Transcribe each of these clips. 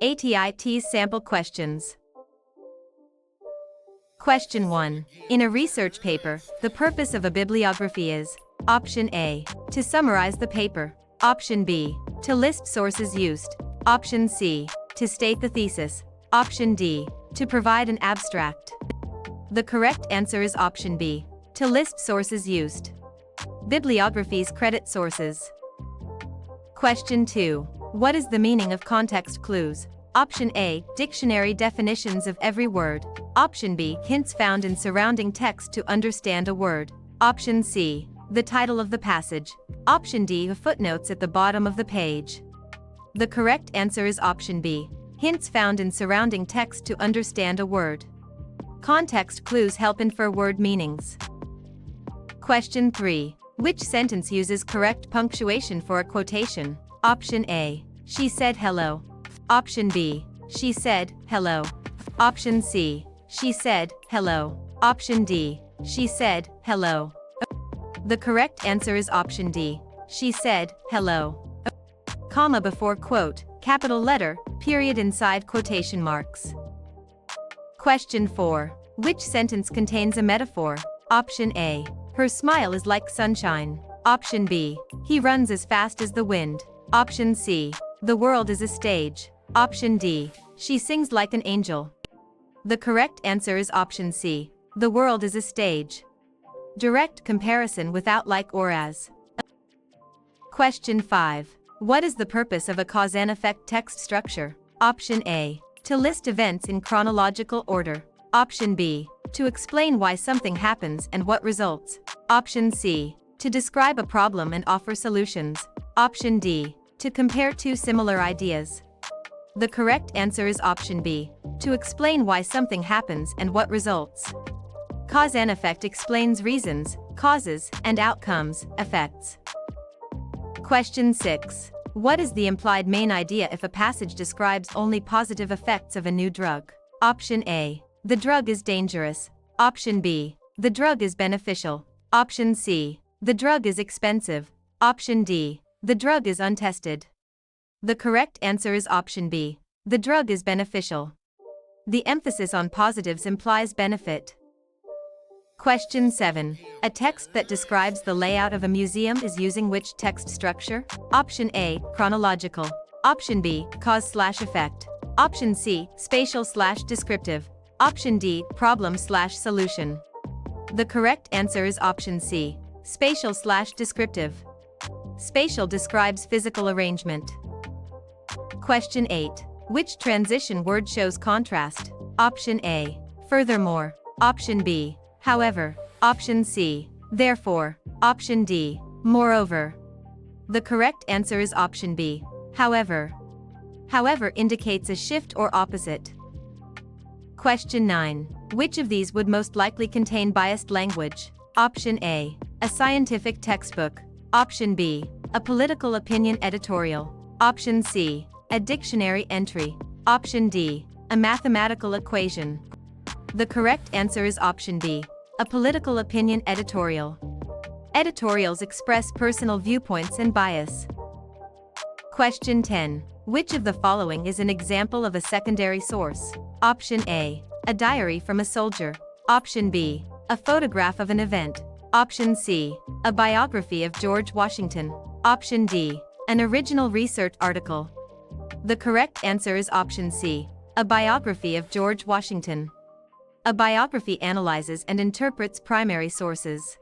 ATI TEAS Sample Questions. Question 1. In a research paper, the purpose of a bibliography is: Option A. To summarize the paper. Option B. To list sources used. Option C. To state the thesis. Option D. To provide an abstract. The correct answer is Option B. To list sources used. Bibliographies credit sources. Question 2. What is the meaning of context clues? Option A. Dictionary definitions of every word. Option B. Hints found in surrounding text to understand a word. Option C. The title of the passage. Option D. Footnotes at the bottom of the page. The correct answer is Option B. Hints found in surrounding text to understand a word. Context clues help infer word meanings. Question 3. Which sentence uses correct punctuation for a quotation? Option A. She said hello. Option B. She said hello. Option C. She said hello. Option D. She said hello. The correct answer is Option D. She said hello. Comma before quote, capital letter, period inside quotation marks. Question 4. Which sentence contains a metaphor? Option A. Her smile is like sunshine. Option B. He runs as fast as the wind. Option C. The world is a stage. Option D. She sings like an angel. The correct answer is Option C. The world is a stage. Direct comparison without like or as. Question 5. What is the purpose of a cause and effect text structure? Option A. To list events in chronological order. Option B. To explain why something happens and what results. Option C. To describe a problem and offer solutions. Option D. To compare two similar ideas. The correct answer is Option B. To explain why something happens and what results. Cause and effect explains reasons, causes, and outcomes, effects. Question 6. What is the implied main idea if a passage describes only positive effects of a new drug? Option A. The drug is dangerous. Option B. The drug is beneficial. Option C. The drug is expensive. Option D. The drug is untested. The correct answer is Option B. The drug is beneficial. The emphasis on positives implies benefit. Question 7. A text that describes the layout of a museum is using which text structure? Option A. Chronological. Option B. Cause/effect. Option C. Spatial/descriptive. Option D. Problem/solution. The correct answer is Option C. Spatial/descriptive. Spatial describes physical arrangement. Question 8. Which transition word shows contrast? Option A. Furthermore. Option B. However. Option C. Therefore. Option D. Moreover. The correct answer is Option B. However. However indicates a shift or opposite. Question 9. Which of these would most likely contain biased language? Option A. A scientific textbook. Option B. A political opinion editorial. Option C. A dictionary entry. Option D. A mathematical equation. The correct answer is Option B. A political opinion editorial. Editorials express personal viewpoints and bias. Question 10. Which of the following is an example of a secondary source? Option A. A diary from a soldier. Option B. A photograph of an event. Option C. A biography of George Washington. Option D. An original research article. The correct answer is Option C. A biography of George Washington. A biography analyzes and interprets primary sources.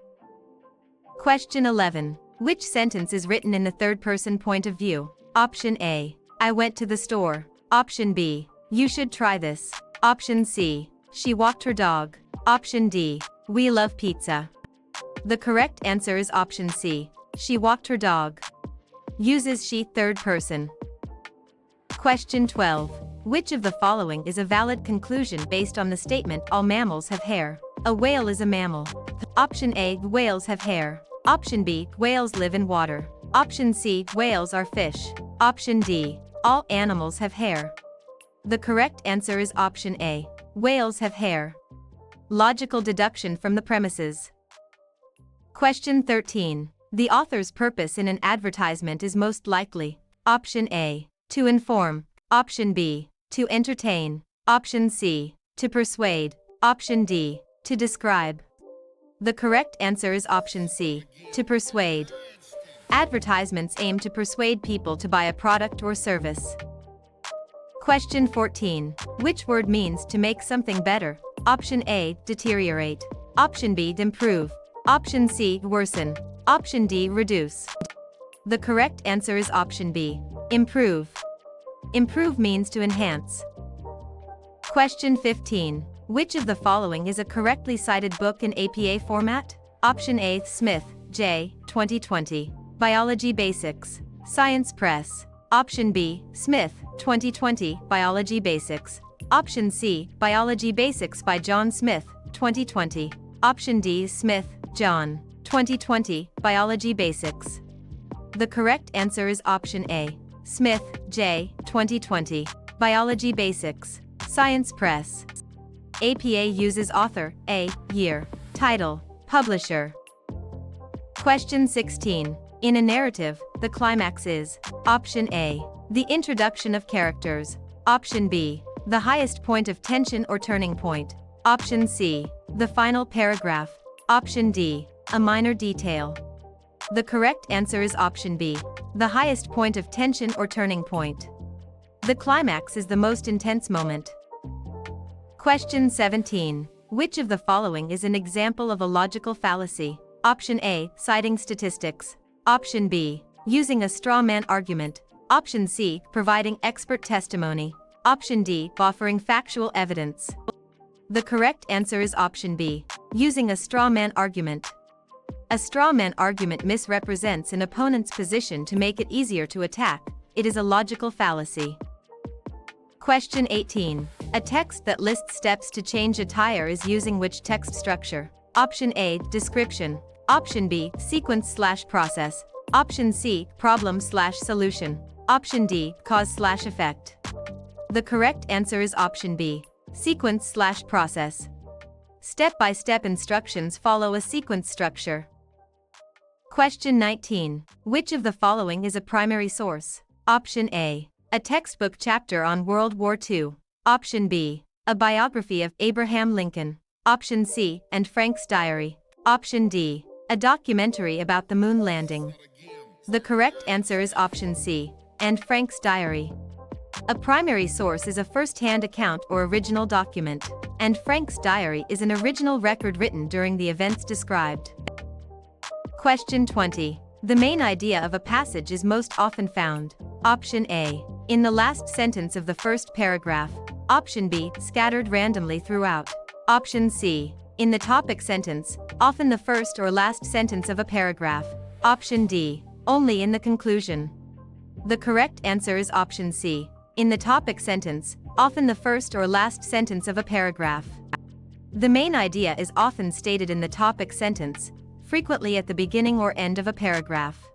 Question 11. Which sentence is written in the third-person point of view? Option A. I went to the store. Option B. You should try this. Option C. She walked her dog. Option D. We love pizza. The correct answer is Option C. She walked her dog. Uses she third person. Question 12. Which of the following is a valid conclusion based on the statement all mammals have hair? A whale is a mammal. Option A. Whales have hair. Option B. Whales live in water. Option C. Whales are fish. Option D. All animals have hair. The correct answer is Option A. Whales have hair. Logical deduction from the premises. Question 13. The author's purpose in an advertisement is most likely. Option A. To inform. Option B. To entertain. Option C. To persuade. Option D. To describe. The correct answer is option C. To persuade. Advertisements aim to persuade people to buy a product or service. Question 14. Which word means to make something better? Option A. Deteriorate. Option B. Improve. Option C. Worsen. Option D. Reduce. The correct answer is option B. Improve. Improve means to enhance. Question 15. Which of the following is a correctly cited book in APA format? Option A. Smith, J. 2020. Biology Basics. Science Press. Option B. Smith, 2020. Biology Basics. Option C. Biology Basics by John Smith, 2020. Option D. Smith, John. 2020. Biology Basics. The correct answer is option A. Smith, J. 2020. Biology Basics. Science Press. APA uses author, A, year, title, publisher. Question 16. In a narrative, the climax is option A. The introduction of characters. Option B. The highest point of tension or turning point. Option C. The final paragraph. Option D. A minor detail. The correct answer is option B. The highest point of tension or turning point. The climax is the most intense moment. Question 17. Which of the following is an example of a logical fallacy? Option A. Citing statistics. Option B. Using a straw man argument. Option C. Providing expert testimony. Option D. Offering factual evidence. The correct answer is option B. Using a straw man argument. A straw man argument misrepresents an opponent's position to make it easier to attack. It is a logical fallacy. Question 18. A text that lists steps to change a tire is using which text structure? Option A. Description. Option B. Sequence/process. Option C. Problem/solution. Option D. Cause/effect. The correct answer is option B. Sequence/process. Step-by-step instructions follow a sequence structure. Question 19. Which of the following is a primary source? Option A. A textbook chapter on World War II. Option B. A biography of Abraham Lincoln. Option C. Anne Frank's diary. Option D. A documentary about the moon landing. The correct answer is option C. Anne Frank's diary. A primary source is a first-hand account or original document. Anne Frank's diary is an original record written during the events described. Question 20. The main idea of a passage is most often found. Option A. In the last sentence of the first paragraph. Option B. Scattered randomly throughout. Option C. In the topic sentence, often the first or last sentence of a paragraph. Option D. Only in the conclusion. The correct answer is option C. In the topic sentence, often the first or last sentence of a paragraph. The main idea is often stated in the topic sentence, frequently at the beginning or end of a paragraph.